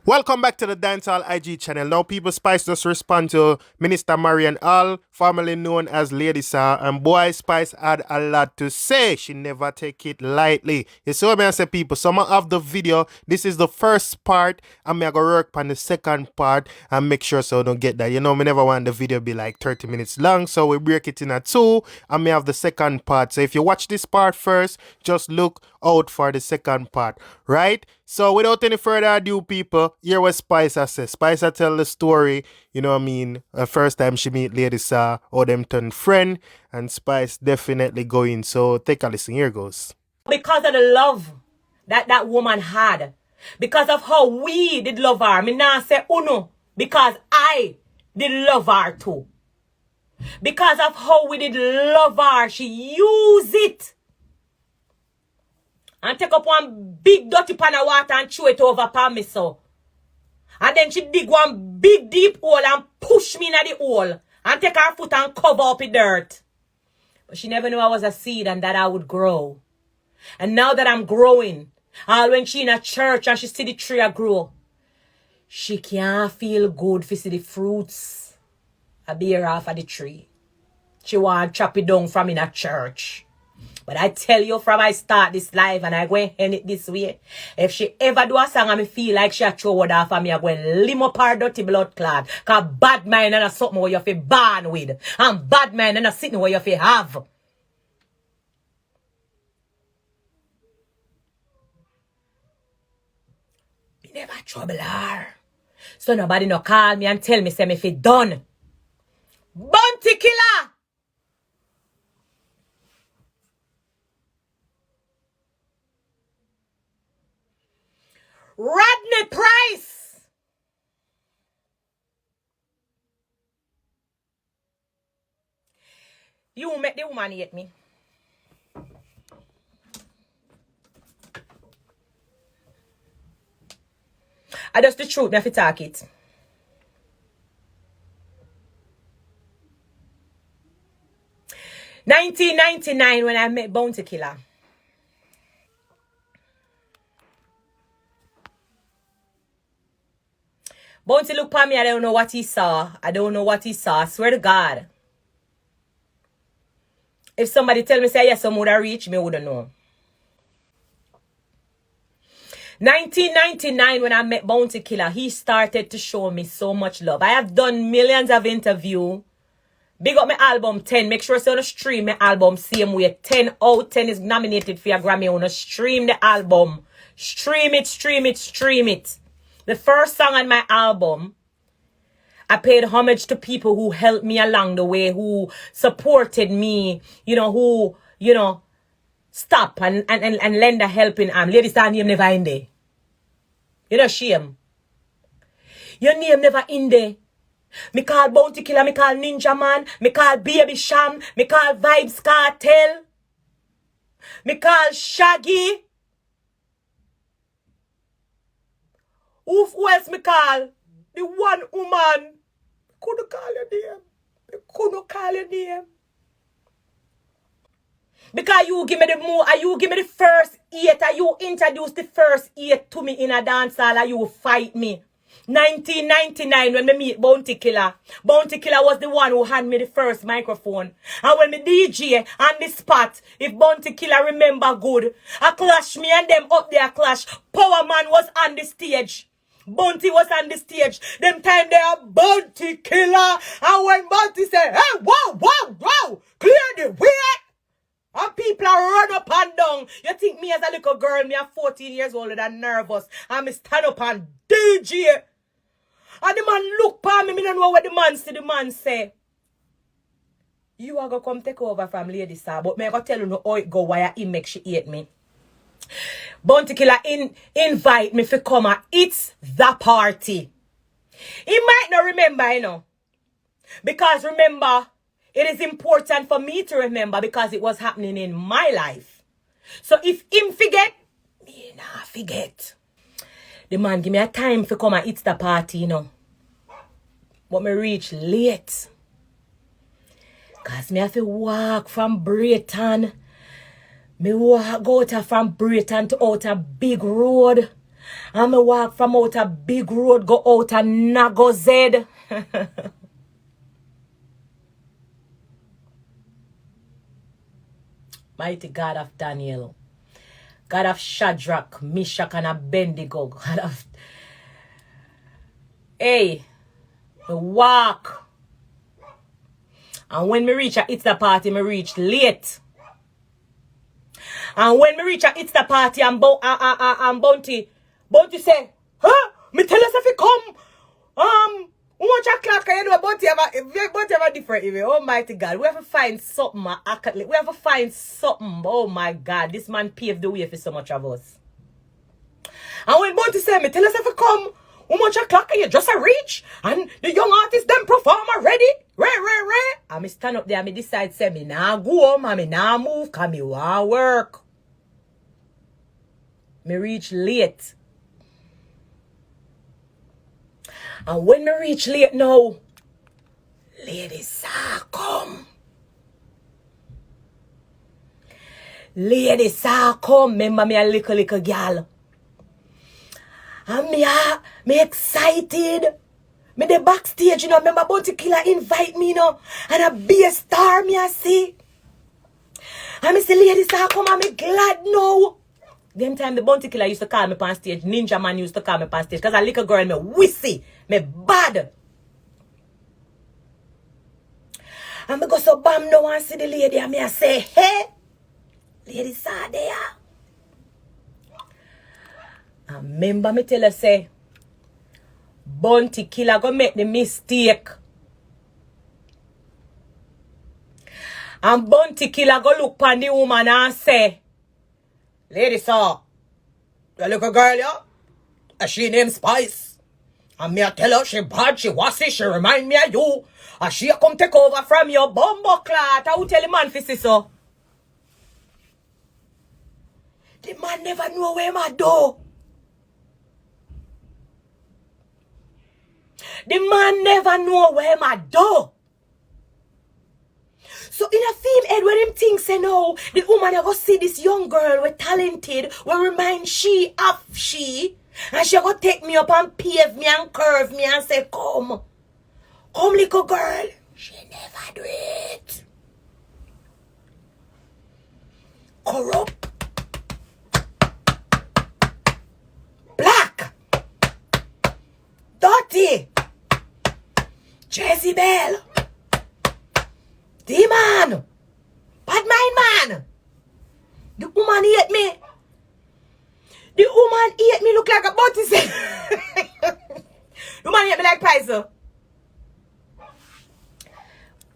Welcome back to the Dancehall IG channel. Now, People Spice just respond to Minister Marion All, formerly known as Lady Sa, and boy, Spice had a lot to say. She never take it lightly. You see what I say, people? Some of the video, this is the first part, and me I go work on the second part and make sure so I don't get that. You know, me never want the video be like 30 minutes long, so we break it in a two, and me have the second part. So if you watch this part first, just look out for the second part, right? So without any further ado, people, here what Spicer says. Spicer tell the story, you know what I mean, first time she meet Lady Sa, or them turn friend, and Spice definitely going. So take a listen, here goes. Because of the love that woman had. Because of how we did love her. Me now say uno. Because I did love her too. Because of how we did love her, she used it. And take up one big dirty pan of water and throw it over upon me so. And then she dig one big deep hole and push me in the hole. And take her foot and cover up the dirt. But she never knew I was a seed and that I would grow. And now that I'm growing, all when she in a church and she see the tree grow, she can't feel good to see the fruits a bear off of the tree. She want to chop it down from in a church. But I tell you from I start this live and I go and end it this way. If she ever do a song and me feel like she a throw word off of me, I go and lim up her dirty blood clot. Cause bad mind and a something where you fi born with. And bad mind and a sitting where you fi have. Me never trouble her. So nobody no call me and tell me say me fi done. Bounty killer! Rodney Price! You make the woman hate me. I just the truth, me have to talk it. $1999 when I met Bounty Killer. Bounty look at me, I don't know what he saw. I don't know what he saw. I swear to God. If somebody tell me, say, yes, some would have reached me, wouldn't know. 1999, when I met Bounty Killer, he started to show me so much love. I have done millions of interviews. Big up my album 10. Make sure you stream my album same way. 10 out 10 is nominated for a Grammy. You wanna stream the album. Stream it, stream it, stream it. The first song on my album, I paid homage to people who helped me along the way, who supported me, who, stop and lend a helping arm. Ladies, that name never in there. You know, shame. Your name never in there. Me call Bounty Killer, me call Ninja Man, me call Baby Sham, me call Vibes Cartel, me call Shaggy. Who else me call? The one woman. Couldn't call your name. I couldn't call your name. Because you give me the more, you give me the first 8, you introduce the first 8 to me in a dance hall, and you fight me. 1999 when me meet Bounty Killer. Bounty Killer was the one who handed me the first microphone. And when me DJ on the spot, if Bounty Killer remember good, I clash me and them up there clash. Power Man was on the stage. Bounty was on the stage. Them time they are Bounty Killer. And when Bounty said, hey, wow, clear the way. And people are run up and down. You think me as a little girl, me are 14 years old and nervous. And me stand up and DJ. And the man look at me, me don't know what the man say. The man say, you are going to come take over from Lady Sa, but me going to tell you how it go, why he make she hate me. Bounty Killer invite me to come and it's the party. He might not remember, Because remember, it is important for me to remember because it was happening in my life. So if him forget, me nah forget. The man give me a time to come and it's the party, But me reach late. Because me have to walk from Brayton. Me walk out from Brayton to out a big road. I'm a walk from out a big road, go out a Nago Z. Mighty God of Daniel. God of Shadrach, Meshach, and Abednego. God of... Hey, the walk. And when me reach a It's the party, me reach late. And when me reach a It's the party, I'm Bounty say, huh? Me tell us if you come. Watch a clock, you know, Bounty have different even. Almighty God, we have to find something. We have to find something. Oh my God, this man paved the way for so much of us. And when Bounty say, me tell us if you come. Much a clock and you just a reach and the young artist them perform already. Ray. And me stand up there and me decide say me nah go home and me nah move cause me want work. Me reach late. And when me reach late now, ladies come. Ladies come. Remember me a little girl. And me excited. Me the backstage, you know. Remember Bounty Killer invite me, you know. And a be a star, me I see. And me say, ladies, I come and me glad now. Them time the Bounty Killer used to call me on stage. Ninja Man used to call me on stage. Because a little girl, me wissy. Me bad. And me go so bam now and see the lady. And me I say, hey, ladies are there. And remember me tell her say, Bounty Killer go make the mistake. And Bounty Killer go look upon the woman and say, lady sir, the little girl yeah, she named Spice. And me I tell her she bad, she wassy, she remind me of you. And she come take over from your bumbo clot. I will tell the man for so. The man never know where my door. The man never know where my door. So in a film head when him think say no, the woman ever see this young girl with talented will remind she of she. And she go take me up and pave me and curve me and say, come little girl. She never do it. Corrupt. Black. Dirty. Jezebel. Demon. Bad mind man. The woman hate me. The woman hate me look like a butty. The woman hate me like Pizer.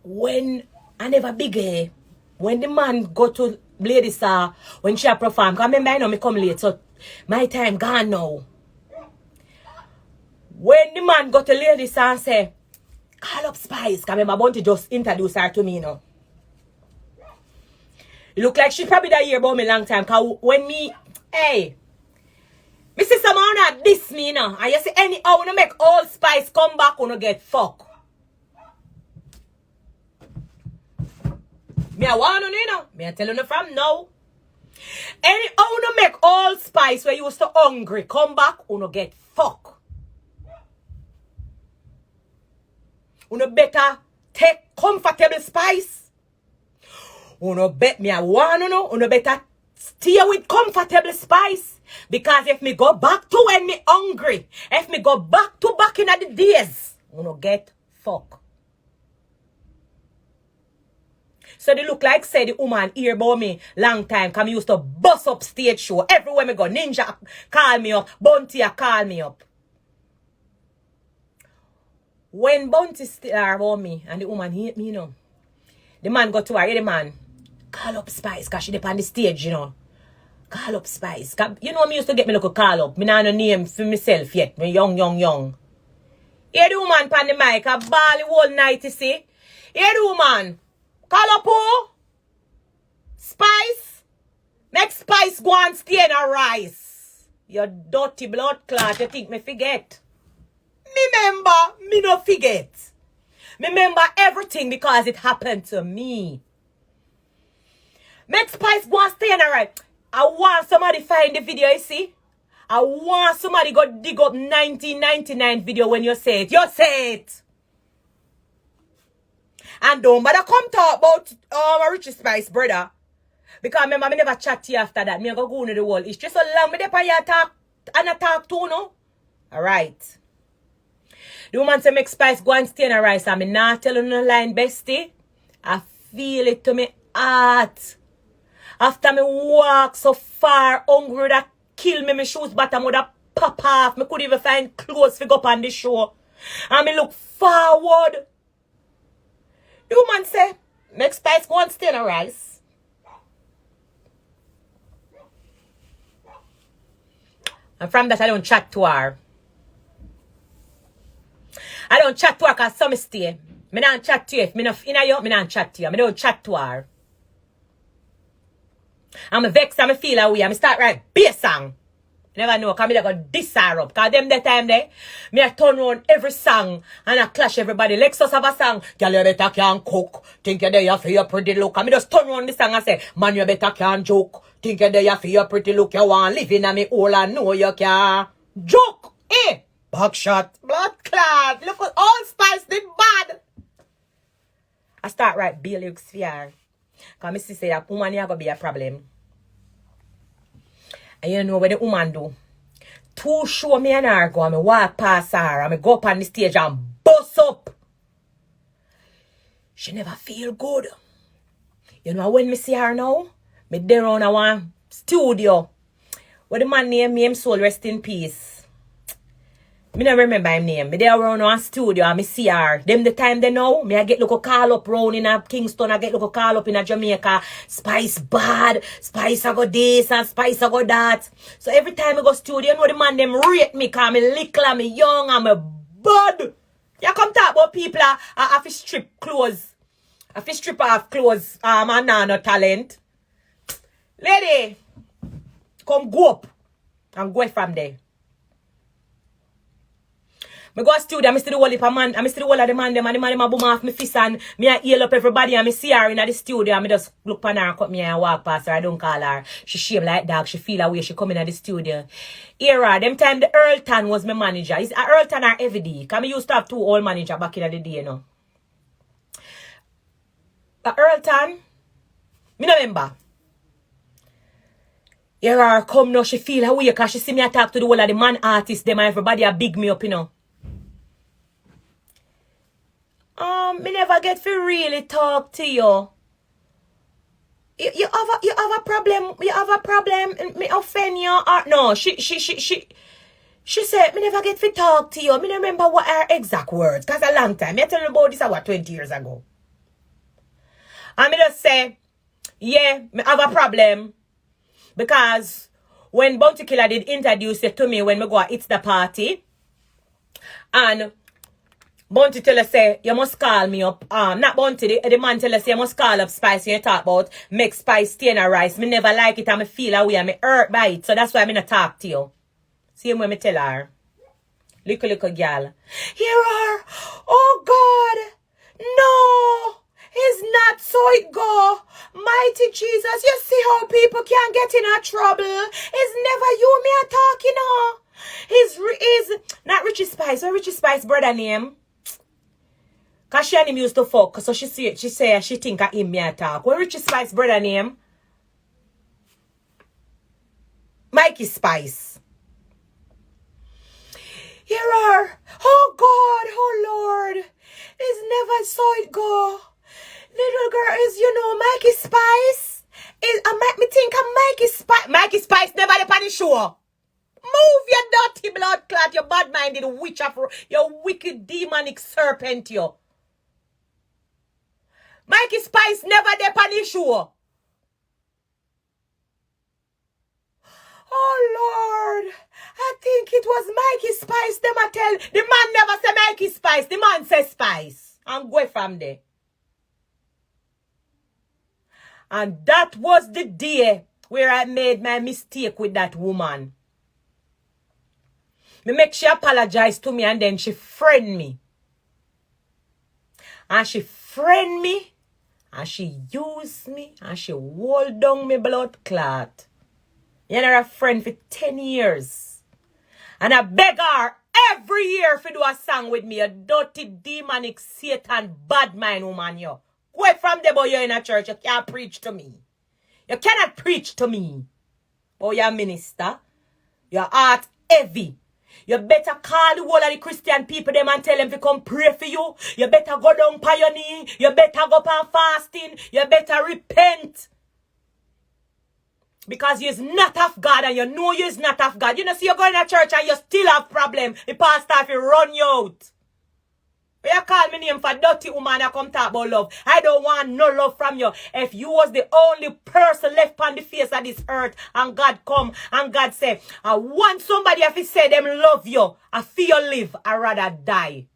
When I never big when the man go to Lady Star, when she perform, because remember I know me come late, so my time gone now. When the man go to Lady Star and say, call up Spice, because remember Bounty just introduce her to me, you know. It look like she probably that hear about me long time, because when me, hey, me see some not diss me, you know, and you see any how you make all Spice come back, you get fuck. Me I want you know. Me I tell you from now. Any owner make all Spice where you used to hungry come back, uno get fuck. Uno better take comfortable Spice. Uno bet me I want you know. Uno better stay with comfortable Spice. Because if me go back to when me hungry, if me go back in the days, uno get fuck. So they look like say the woman hear about me long time. Cause me used to bust up stage show. Everywhere me go. Ninja call me up. Bounty call me up. When Bounty still about me and the woman hate me, you know. The man go to her, the man. Call up Spice. Cause she dey on the stage, you know. Call up Spice. Cause, you know me used to get me look call up. Me not no name for myself yet. Me young. Hear the woman pan the mic. A ball the whole night, you see. Hear the woman. Call up who? Spice? Make Spice go and stay in a rice. You dirty blood clot, you think me forget? Remember, me no forget. Remember everything because it happened to me. Make Spice go and stay in a rice. I want somebody find the video, you see? I want somebody go dig up 1999 video when you say it. You say it. And don't bother come talk about Richie Spice, brother. Because remember, me never chat to you after that. Me go into the world. It's just so long me dey pa your talk and I talk too, no? Alright. The woman say make Spice go and stay in a rice. And me not tell you no line, bestie. I feel it to me heart. After me walk so far, hungry that kill me, my shoes bottom would have pop off. Me could even find clothes to go up on the show. And me look forward. The woman say, make Spice go and stay in a rice. And from that, I don't chat to her. I don't chat to her because some stay. Me don't chat to you. If me not in you, me don't chat to you. Me don't chat to her. I'm vexed and I feel away. I start write bass song. You never know, because I go diss her up. Because them that time there, me I turn around every song and I clash everybody. Lexus have a song, girl you better can cook. Think you there for your pretty look. And me just turn around the song and say, man you better can joke. Think you there for your pretty look. You want live in me hole and know you can joke. Eh? Back shot. Blood clot. Look at all Spice did bad. I start write Bailey Sphere. Because I say that woman here going to be a problem. And you know what the woman do? Two show me and her go and I walk past her and I go up on the stage and bust up. She never feel good. You know when me see her now? Me there on a one studio. What the man name me, him soul rest in peace. Me don't remember him name. Me there around one studio and me see her. Them the time they know, me I get look a call up round in a Kingston, I get look a call up in a Jamaica. Spice bad, Spice I go this and Spice I go that. So every time I go studio, you know the man them rate me cause me little and me young and me bad. You come talk about people I fi strip clothes. I fi strip off clothes and no talent. Lady, come go up and go from there. I go to studio, I see the whole of man, I see the whole of the man, them, and the man them a boom off my fist and me a yell up everybody and I see her in the studio and I just look on her and cut me and walk past her. I don't call her. She shame like dog. She feel away. She come in the studio. Era, them time the Earlton was my manager. Is Earlton or Evie? Because I used to have two old manager back in the day, you know. Earlton, me no remember. Era come now, she feel away because she see me a talk to the whole of the man artists, them and everybody a big me up, you know. Me never get to really talk to you. You have a problem. You have a problem. Me offend you or no? She said me never get to talk to you. Me don't remember what her exact words. Cause a long time. Me tell you about this about 20 years ago. And me just say, yeah, me have a problem. Because when Bounty Killer did introduce it to me when me go at It's the Party, and Bounty tell us say you must call me up. Not Bounty, the man tell us say you must call up Spice when you talk about make Spice stay in a rice. Me never like it and me feel away and me hurt by it. So that's why I not talk to you. See when me tell her. Little girl. Hear her. Oh God. No. It's not so it go. Mighty Jesus. You see how people can get in a trouble. It's never you me a talking on. He's not Richie Spice. What Richie Spice brother name? Cause she and him used to fuck. So she say she think of him me a talk. What Richie Spice brother name? Mikey Spice. Hear her. Oh God, oh Lord. It's never so it go. Little girl is, you know, Mikey Spice. Make me think of Mikey Spice. Mikey Spice never the pan show. Move your dirty blood clot, your bad-minded witch of your wicked demonic serpent, you. Mikey Spice never the pan show. Oh Lord, I think it was Mikey Spice. Them I tell the man never say Mikey Spice. The man says Spice. I'm going from there. And that was the day where I made my mistake with that woman. Me make she apologize to me and then she friend me. And she friend me. And she use me. And she hold down me blood clot. You know a friend for 10 years. And I beg her every year to do a song with me. A dirty, demonic, Satan, bad mind woman, yo. Go away from the boy, you're in a church. You can't preach to me. You cannot preach to me. Oh, you're a minister. Your heart heavy. You better call the whole of the Christian people them and tell them to come pray for you. You better go down on your knee. You better go up and fasting. You better repent. Because you're not of God and you know you're not of God. You know, see, you're going to church and you still have problem. The pastor if you run you out. You call me name for dirty woman that come talk about love. I don't want no love from you. If you was the only person left on the face of this earth and God come and God say, I want somebody if he say them love you, I feel you live, I rather die.